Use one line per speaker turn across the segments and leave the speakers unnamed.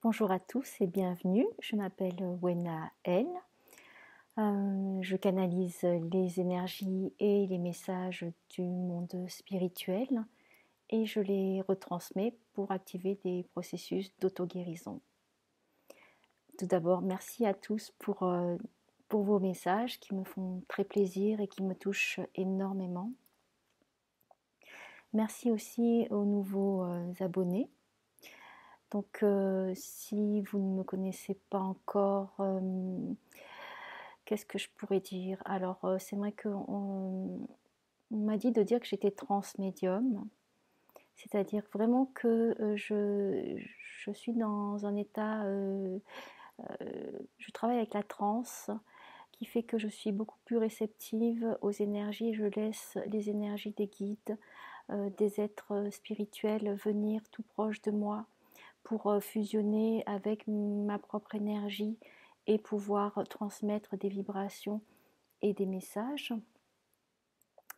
Bonjour à tous et bienvenue, je m'appelle Wena L. Je canalise les énergies et les messages du monde spirituel et je les retransmets pour activer des processus d'auto-guérison. Tout d'abord, merci à tous pour vos messages qui me font très plaisir et qui me touchent énormément. Merci aussi aux nouveaux abonnés. Donc si vous ne me connaissez pas encore, qu'est-ce que je pourrais dire? Alors c'est vrai qu'on m'a dit de dire que j'étais transmédium, c'est-à-dire vraiment que je suis dans un état, je travaille avec la transe, qui fait que je suis beaucoup plus réceptive aux énergies, je laisse les énergies des guides, des êtres spirituels venir tout proche de moi pour fusionner avec ma propre énergie et pouvoir transmettre des vibrations et des messages.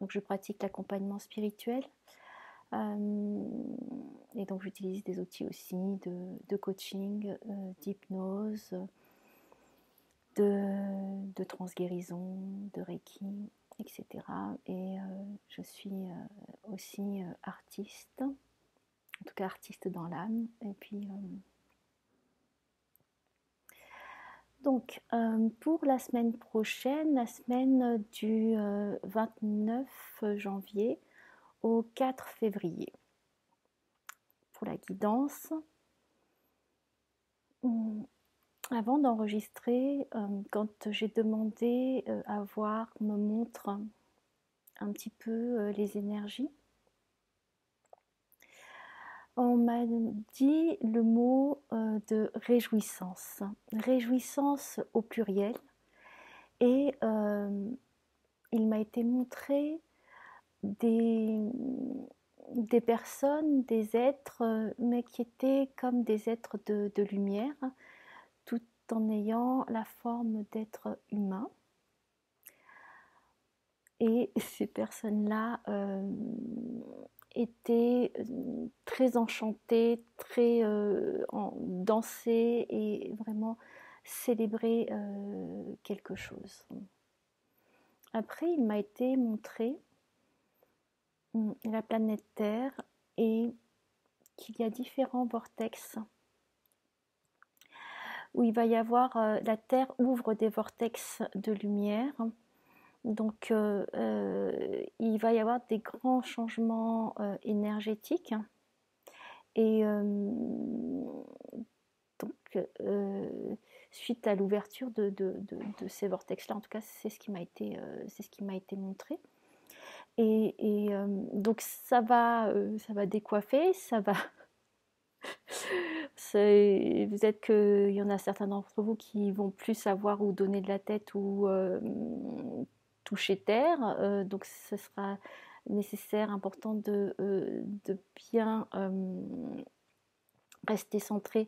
Donc je pratique l'accompagnement spirituel et donc j'utilise des outils aussi de coaching, d'hypnose, de transguérison, de Reiki, etc. Et je suis aussi artiste, en tout cas artiste dans l'âme. Et puis donc pour la semaine prochaine, la semaine du 29 janvier au 4 février, pour la guidance, avant d'enregistrer, quand j'ai demandé à voir, qu'on me montre un petit peu les énergies, on m'a dit le mot de réjouissance, réjouissance au pluriel, et il m'a été montré des personnes, des êtres, mais qui étaient comme des êtres de lumière, tout en ayant la forme d'êtres humains. Et ces personnes-là étaient très enchantées, très dansées et vraiment célébraient quelque chose. Après, il m'a été montré la planète Terre et qu'il y a différents vortex où il va y avoir, la Terre ouvre des vortex de lumière. Donc il va y avoir des grands changements énergétiques et donc suite à l'ouverture de ces vortex-là, en tout cas c'est ce qui m'a été montré. Et donc ça va décoiffer, ça va. Peut-être qu'il y en a certains d'entre vous qui vont plus savoir où donner de la tête ou toucher terre, donc ce sera nécessaire, important de bien rester centré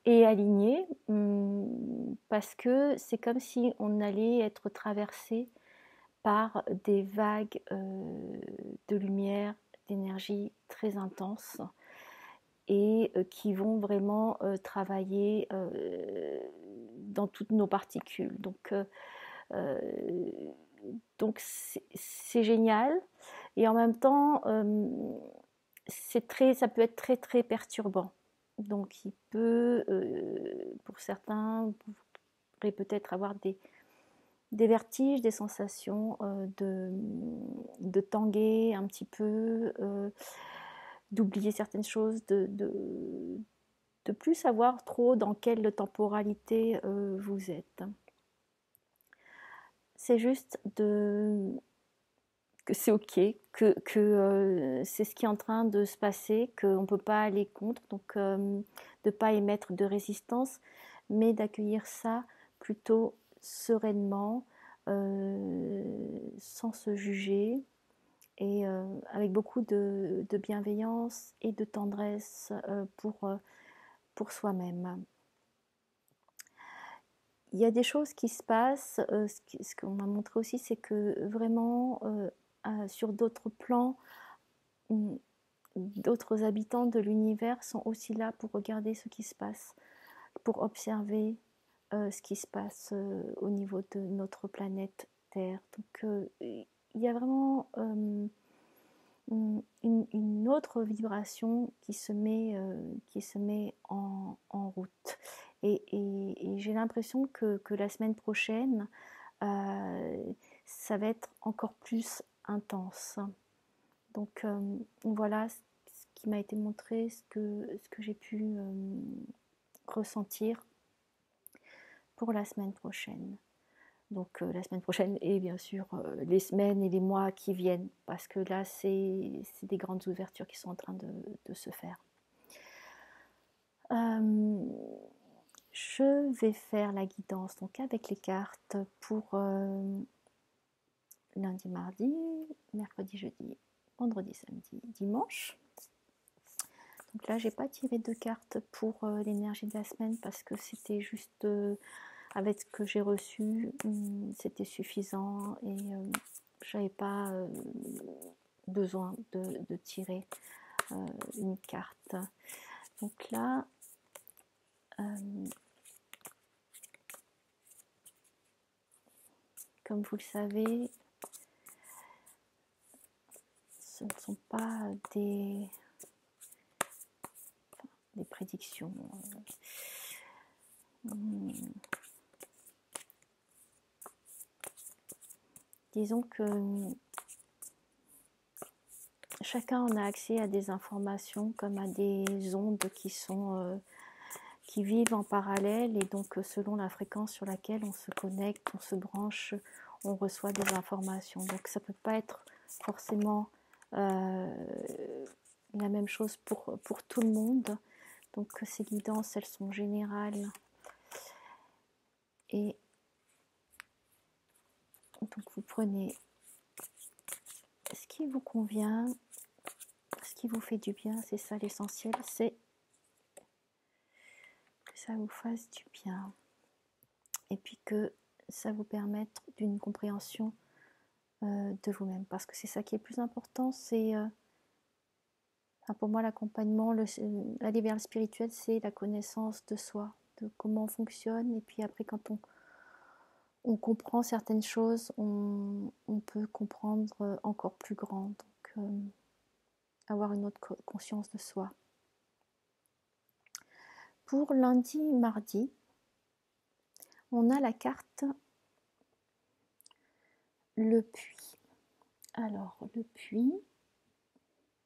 et aligné, parce que c'est comme si on allait être traversé par des vagues de lumière, d'énergie très intenses et qui vont vraiment travailler dans toutes nos particules. Donc c'est génial, et en même temps ça peut être très très perturbant. Donc il peut, pour certains, vous pourrez peut-être avoir des vertiges, des sensations de tanguer un petit peu, d'oublier certaines choses, de plus savoir trop dans quelle temporalité vous êtes. C'est juste que c'est ok, que c'est ce qui est en train de se passer, qu'on ne peut pas aller contre, donc de ne pas émettre de résistance, mais d'accueillir ça plutôt sereinement, sans se juger, et avec beaucoup de bienveillance et de tendresse pour soi-même. Il y a des choses qui se passent, ce qu'on m'a montré aussi, c'est que vraiment sur d'autres plans, d'autres habitants de l'univers sont aussi là pour regarder ce qui se passe. pour observer ce qui se passe au niveau de notre planète Terre. Donc il y a vraiment une autre vibration qui se met en route. Et j'ai l'impression que la semaine prochaine, ça va être encore plus intense. Donc voilà ce qui m'a été montré, ce que j'ai pu ressentir pour la semaine prochaine. Donc la semaine prochaine et bien sûr les semaines et les mois qui viennent, parce que là c'est des grandes ouvertures qui sont en train de se faire. Je vais faire la guidance donc avec les cartes pour lundi, mardi, mercredi, jeudi, vendredi, samedi, dimanche. Donc là j'ai pas tiré de cartes pour l'énergie de la semaine parce que c'était juste avec ce que j'ai reçu, c'était suffisant et j'avais pas besoin de tirer une carte. Donc là, comme vous le savez, ce ne sont pas des prédictions. Disons que chacun en a accès à des informations comme à des ondes qui vivent en parallèle, et donc selon la fréquence sur laquelle on se connecte, on se branche, on reçoit des informations. Donc ça ne peut pas être forcément la même chose pour tout le monde. Donc ces guidances, elles sont générales. Et donc vous prenez ce qui vous convient, ce qui vous fait du bien, c'est ça l'essentiel, c'est que ça vous fasse du bien. Et puis que ça vous permette d'une compréhension de vous-même. Parce que c'est ça qui est le plus important, c'est... pour moi, l'accompagnement, aller vers le spirituel, c'est la connaissance de soi, de comment on fonctionne. Et puis après, quand on comprend certaines choses, on peut comprendre encore plus grand. Donc, avoir une autre conscience de soi. Pour lundi, mardi, on a la carte le puits. Alors, le puits,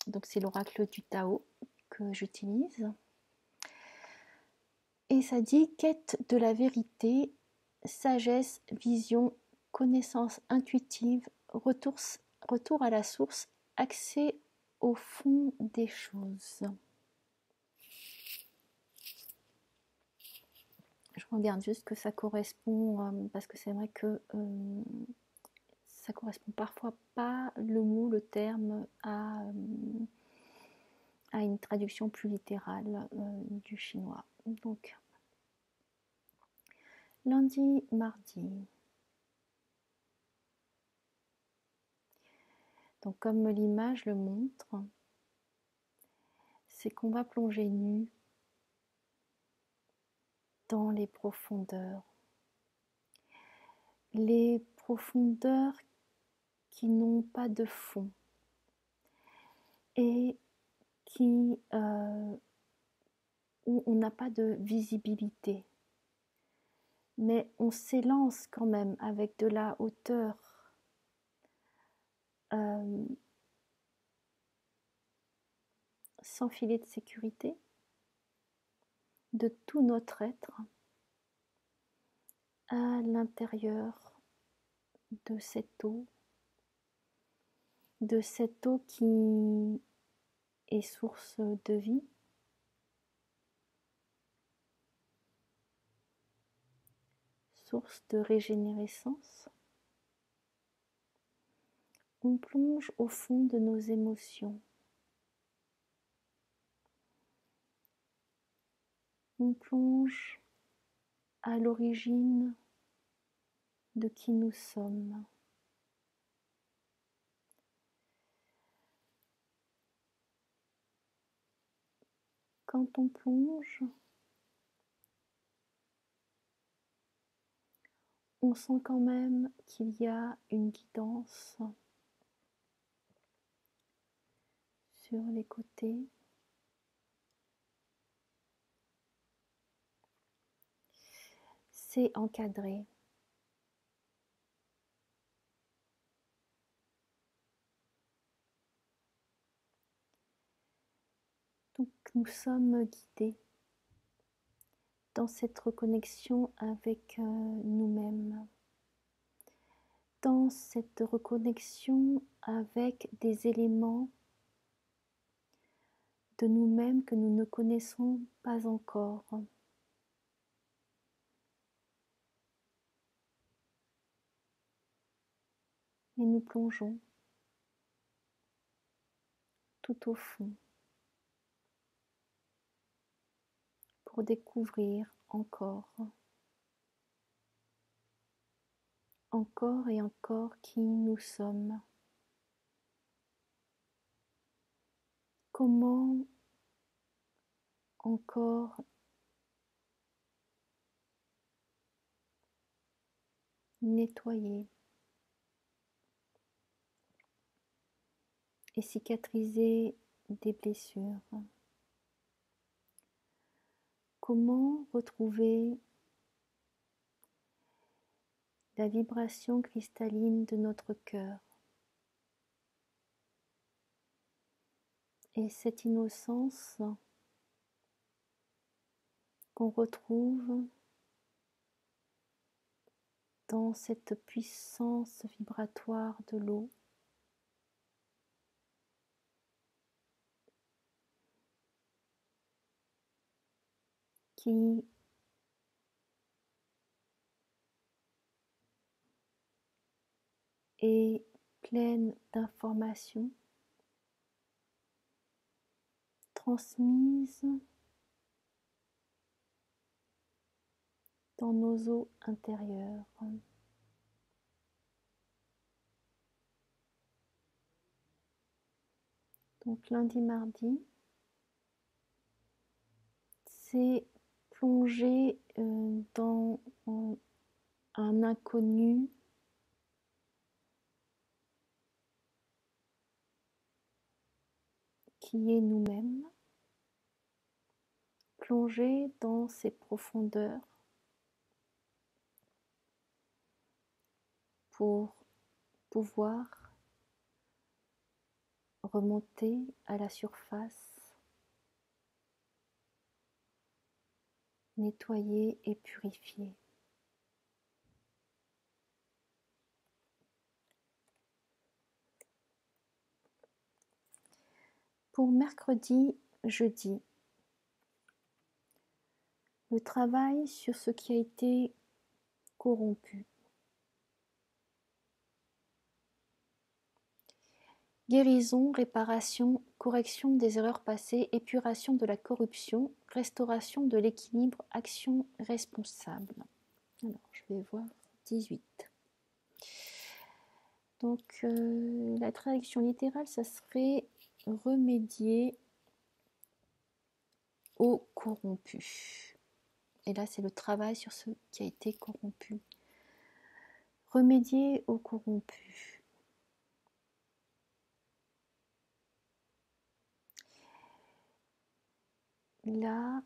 donc c'est l'oracle du Tao que j'utilise. Et ça dit quête de la vérité, sagesse, vision, connaissance intuitive, retour à la source, accès au fond des choses. Je regarde juste que ça correspond, parce que c'est vrai que ça correspond parfois pas le mot, le terme à une traduction plus littérale du chinois. Donc, lundi, mardi. Donc, comme l'image le montre, c'est qu'on va plonger nu dans les profondeurs. Les profondeurs qui n'ont pas de fond et où on n'a pas de visibilité. Mais on s'élance quand même avec de la hauteur. Sans filet de sécurité de tout notre être à l'intérieur de cette eau qui est source de vie, source de régénérescence. On plonge au fond de nos émotions. On plonge à l'origine de qui nous sommes. Quand on plonge, On sent quand même qu'il y a une guidance sur les côtés. C'est encadré. Donc nous sommes guidés dans cette reconnexion avec nous-mêmes, dans cette reconnexion avec des éléments de nous-mêmes que nous ne connaissons pas encore. Et nous plongeons tout au fond pour découvrir encore et encore qui nous sommes. Comment encore nettoyer et cicatriser des blessures. Comment retrouver la vibration cristalline de notre cœur et cette innocence qu'on retrouve dans cette puissance vibratoire de l'eau qui est pleine d'informations transmises dans nos eaux intérieures. Donc lundi, mardi, c'est plonger dans un inconnu qui est nous-mêmes, plonger dans ces profondeurs pour pouvoir remonter à la surface, nettoyer et purifier. Pour mercredi, jeudi, le travail sur ce qui a été corrompu. Guérison, réparation, correction des erreurs passées, épuration de la corruption, restauration de l'équilibre, action responsable. Alors, je vais voir 18. Donc, la traduction littérale, ça serait remédier au corrompu. Et là, c'est le travail sur ce qui a été corrompu. Remédier au corrompu. Là,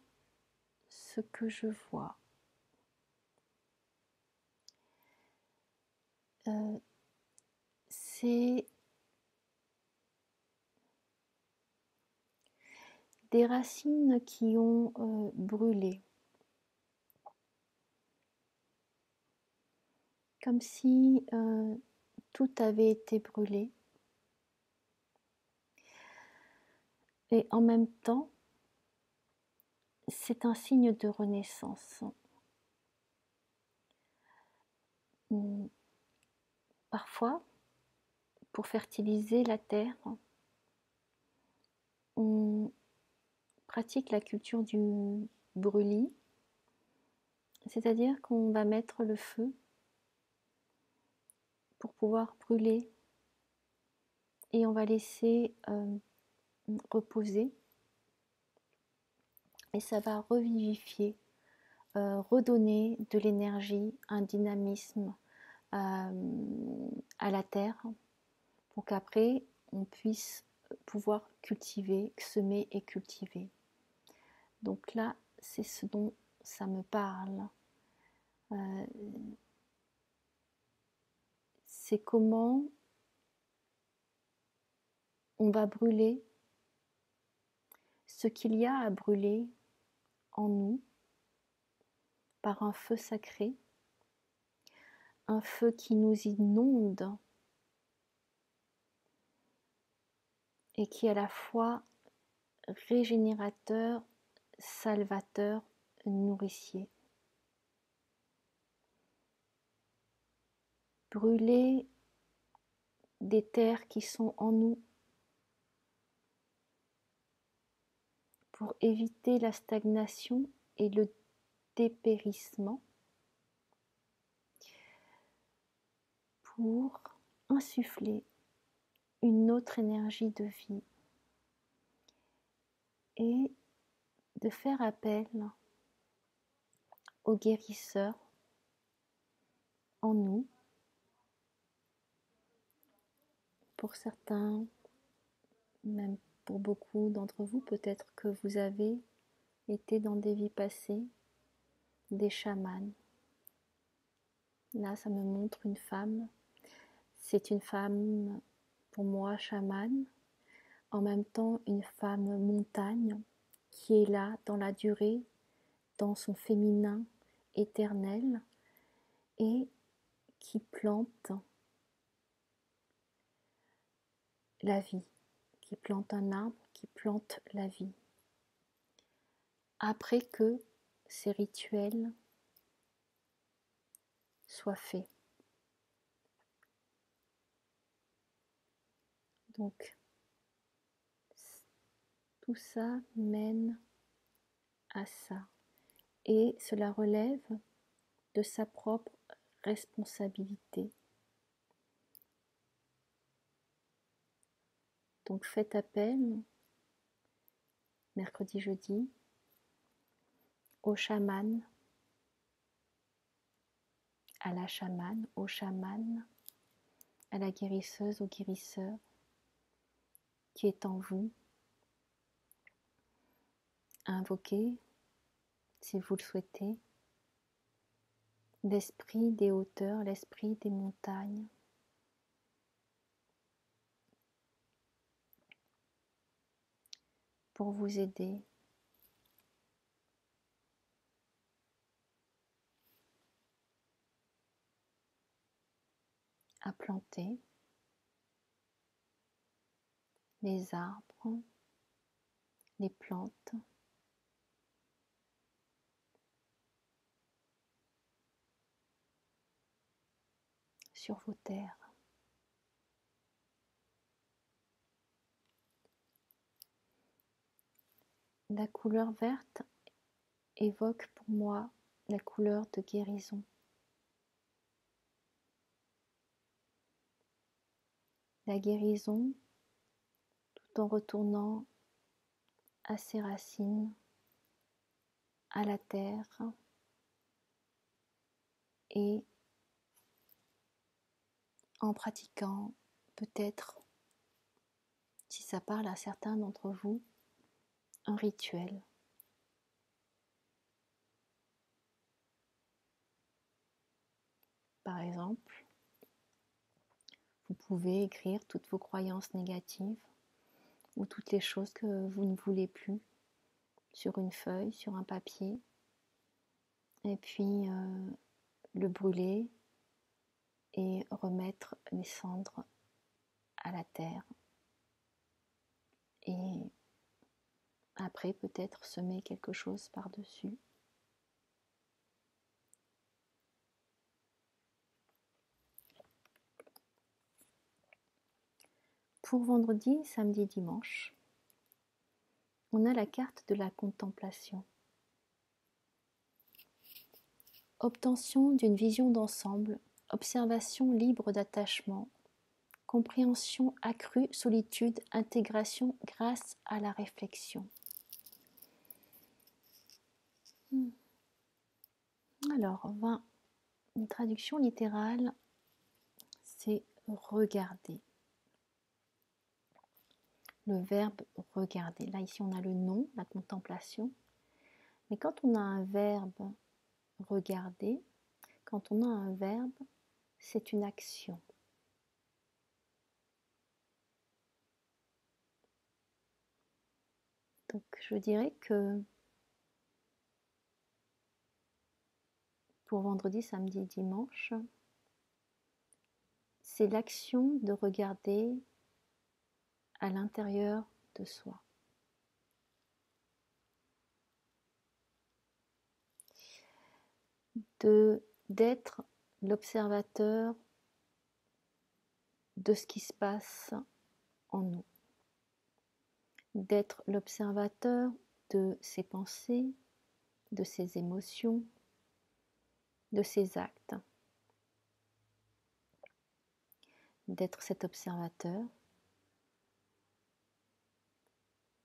ce que je vois, c'est des racines qui ont brûlé. Comme si tout avait été brûlé. Et en même temps, c'est un signe de renaissance. Parfois, pour fertiliser la terre, on pratique la culture du brûlis, c'est-à-dire qu'on va mettre le feu pour pouvoir brûler et on va laisser reposer et ça va revivifier redonner de l'énergie, un dynamisme à la terre pour qu'après on puisse pouvoir cultiver, semer et cultiver. Donc là, c'est ce dont ça me parle. C'est comment on va brûler ce qu'il y a à brûler en nous par un feu sacré, un feu qui nous inonde et qui est à la fois régénérateur, salvateur, nourricier. Brûler des terres qui sont en nous pour éviter la stagnation et le dépérissement, pour insuffler une autre énergie de vie et de faire appel aux guérisseurs en nous. Pour certains, même pour beaucoup d'entre vous, peut-être que vous avez été dans des vies passées des chamans. Là, ça me montre une femme. C'est une femme, pour moi, chamane, en même temps une femme montagne, qui est là dans la durée, dans son féminin éternel, et qui plante la vie, qui plante un arbre, qui plante la vie. Après que ces rituels soient faits. Donc, tout ça mène à ça. Et cela relève de sa propre responsabilité. Donc faites appel, mercredi, jeudi, au chaman, à la chamane, au chaman, à la guérisseuse, au guérisseur qui est en vous. Invoquez, si vous le souhaitez, l'esprit des hauteurs, l'esprit des montagnes. Pour vous aider à planter les arbres, les plantes, sur vos terres. La couleur verte évoque pour moi la couleur de guérison. La guérison tout en retournant à ses racines, à la terre et en pratiquant peut-être, si ça parle à certains d'entre vous, un rituel. Par exemple, vous pouvez écrire toutes vos croyances négatives ou toutes les choses que vous ne voulez plus sur une feuille, sur un papier, et puis le brûler et remettre les cendres à la terre. Et après peut-être semer quelque chose par-dessus. Pour vendredi, samedi, dimanche, on a la carte de la contemplation. Obtention d'une vision d'ensemble, observation libre d'attachement, compréhension accrue, solitude, intégration grâce à la réflexion. Alors, une traduction littérale, c'est regarder. Le verbe regarder. Là, ici, on a le nom, la contemplation. Mais quand on a un verbe regarder, quand on a un verbe, c'est une action. Donc, je dirais que pour vendredi, samedi, dimanche, c'est l'action de regarder à l'intérieur de soi. D'être l'observateur de ce qui se passe en nous. D'être l'observateur de ses pensées, de ses émotions, de ses actes. D'être cet observateur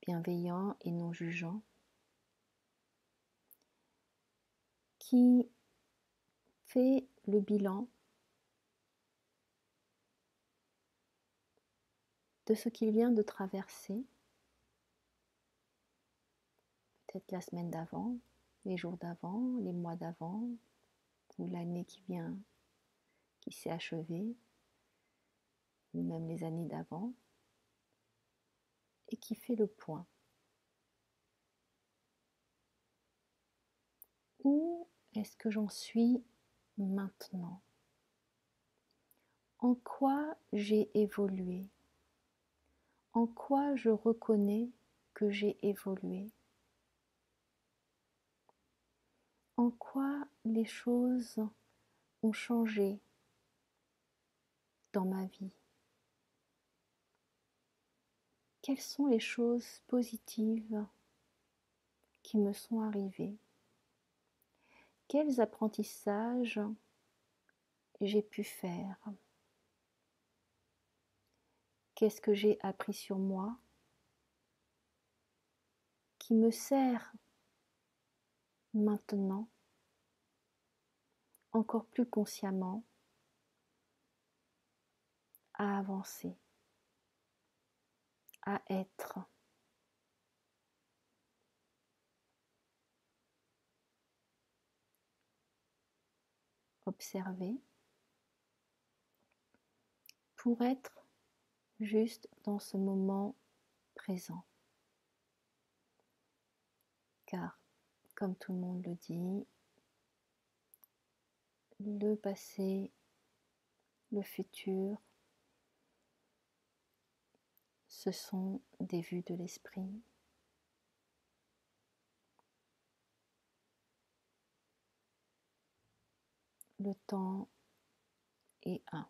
bienveillant et non jugeant qui fait le bilan de ce qu'il vient de traverser, peut-être la semaine d'avant, les jours d'avant, les mois d'avant, ou l'année qui vient, qui s'est achevée, ou même les années d'avant, et qui fait le point. Où est-ce que j'en suis maintenant? En quoi j'ai évolué? En quoi je reconnais que j'ai évolué? En quoi les choses ont changé dans ma vie? Quelles sont les choses positives qui me sont arrivées? Quels apprentissages j'ai pu faire? Qu'est-ce que j'ai appris sur moi qui me sert maintenant, encore plus consciemment, à avancer, à être? Observer pour être juste dans ce moment présent. Car, comme tout le monde le dit, le passé, le futur, ce sont des vues de l'esprit. Le temps est un.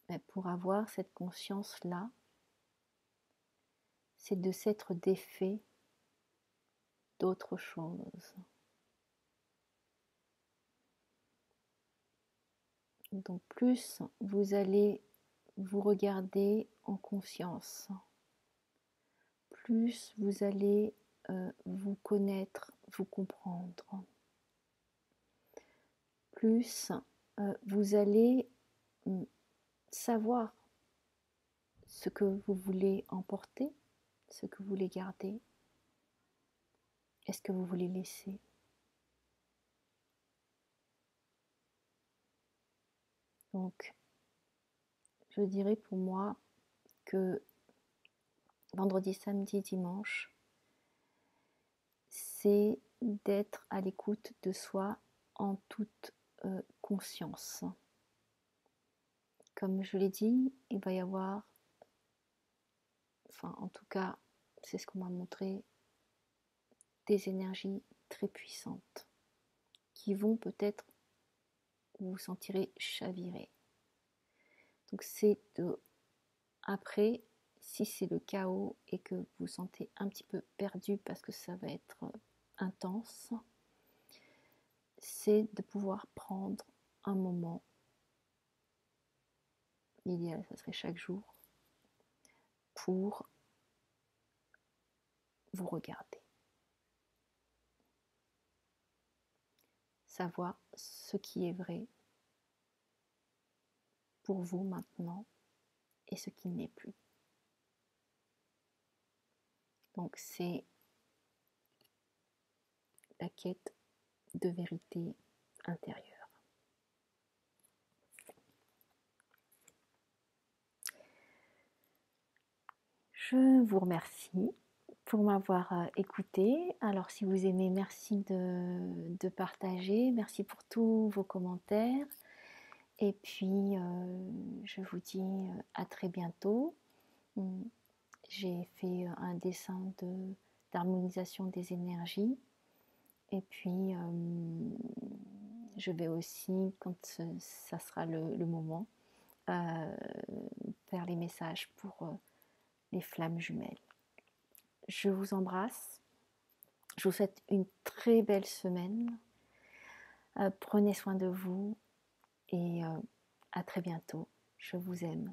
Mais pour avoir cette conscience-là, c'est de s'être défait d'autre chose. Donc plus vous allez vous regarder en conscience, plus vous allez vous connaître, vous comprendre, plus vous allez savoir ce que vous voulez emporter, ce que vous voulez garder, et ce que vous voulez laisser. Donc, je dirais pour moi que vendredi, samedi, dimanche, c'est d'être à l'écoute de soi en toute conscience. Comme je l'ai dit, il va y avoir, enfin en tout cas, c'est ce qu'on m'a montré, des énergies très puissantes qui vont peut-être vous sentirez chavirer. Donc c'est après, si c'est le chaos et que vous vous sentez un petit peu perdu parce que ça va être intense, c'est de pouvoir prendre un moment, l'idéal ça serait chaque jour, pour vous regarder. savoir ce qui est vrai pour vous maintenant et ce qui n'est plus. Donc c'est la quête de vérité intérieure. Je vous remercie pour m'avoir écouté. Alors si vous aimez, merci de partager, merci pour tous vos commentaires. Et puis je vous dis à très bientôt. J'ai fait un dessin d'harmonisation des énergies. Et puis je vais aussi, quand ça sera le moment, faire les messages pour les flammes jumelles. Je vous embrasse. Je vous souhaite une très belle semaine. Prenez soin de vous et à très bientôt. Je vous aime.